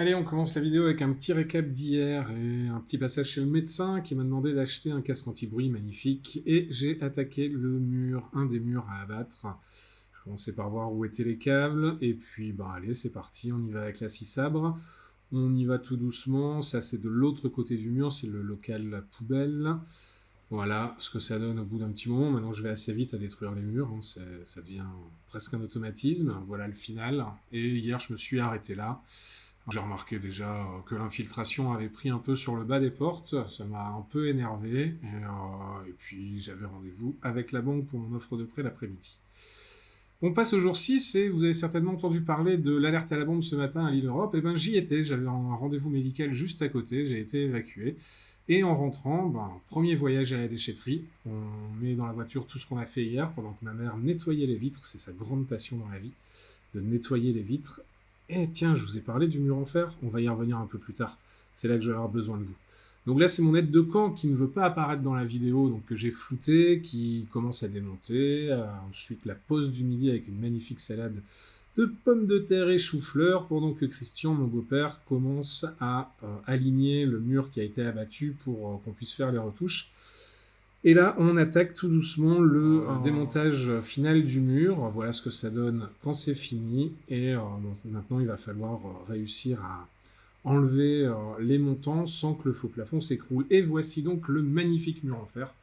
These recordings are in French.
Allez, on commence la vidéo avec un petit récap d'hier et un petit passage chez le médecin qui m'a demandé d'acheter un casque anti-bruit magnifique et j'ai attaqué le mur, un des murs à abattre. Je commençais par voir où étaient les câbles et puis allez, c'est parti, on y va avec la scie sabre. On y va tout doucement, ça c'est de l'autre côté du mur, c'est le local poubelle. Voilà ce que ça donne au bout d'un petit moment. Maintenant, je vais assez vite à détruire les murs. Ça devient presque un automatisme. Voilà le final. Et hier, je me suis arrêté là. J'ai remarqué déjà que l'infiltration avait pris un peu sur le bas des portes. Ça m'a un peu énervé. Et puis, j'avais rendez-vous avec la banque pour mon offre de prêt l'après-midi. On passe au jour 6 et vous avez certainement entendu parler de l'alerte à la bombe ce matin à Lille Europe. Et ben j'y étais, j'avais un rendez-vous médical juste à côté, j'ai été évacué. Et en rentrant, premier voyage à la déchetterie. On met dans la voiture tout ce qu'on a fait hier pendant que ma mère nettoyait les vitres. C'est sa grande passion dans la vie, de nettoyer les vitres. Et tiens, je vous ai parlé du mur en fer, on va y revenir un peu plus tard. C'est là que je vais avoir besoin de vous. Donc là, c'est mon aide de camp qui ne veut pas apparaître dans la vidéo, donc que j'ai flouté, qui commence à démonter. Ensuite, la pause du midi avec une magnifique salade de pommes de terre et chou-fleur, pendant que Christian, mon beau-père, commence à aligner le mur qui a été abattu pour qu'on puisse faire les retouches. Et là, on attaque tout doucement le démontage final du mur. Voilà ce que ça donne quand c'est fini. Et maintenant, il va falloir réussir à enlever les montants sans que le faux plafond s'écroule. Et voici donc le magnifique mur en fer.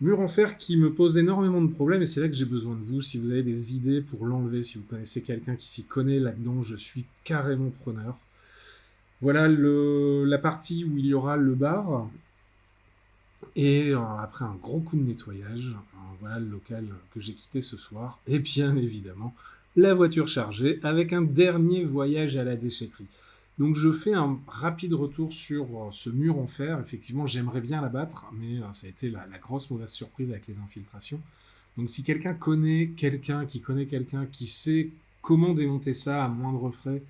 Mur en fer qui me pose énormément de problèmes et c'est là que j'ai besoin de vous. Si vous avez des idées pour l'enlever, si vous connaissez quelqu'un qui s'y connaît là-dedans, je suis carrément preneur. Voilà la partie où il y aura le bar. Et après un gros coup de nettoyage, voilà le local que j'ai quitté ce soir. Et bien évidemment, la voiture chargée avec un dernier voyage à la déchetterie. Donc je fais un rapide retour sur ce mur en fer. Effectivement, j'aimerais bien l'abattre, mais ça a été la grosse mauvaise surprise avec les infiltrations. Donc si quelqu'un connaît quelqu'un qui sait comment démonter ça à moindre frais,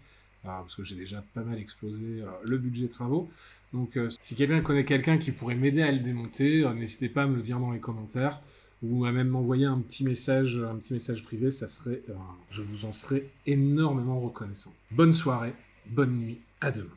parce que j'ai déjà pas mal explosé le budget travaux. Donc si quelqu'un connaît quelqu'un qui pourrait m'aider à le démonter, n'hésitez pas à me le dire dans les commentaires ou à même m'envoyer un petit message privé, je vous en serais énormément reconnaissant. Bonne soirée, bonne nuit, à demain.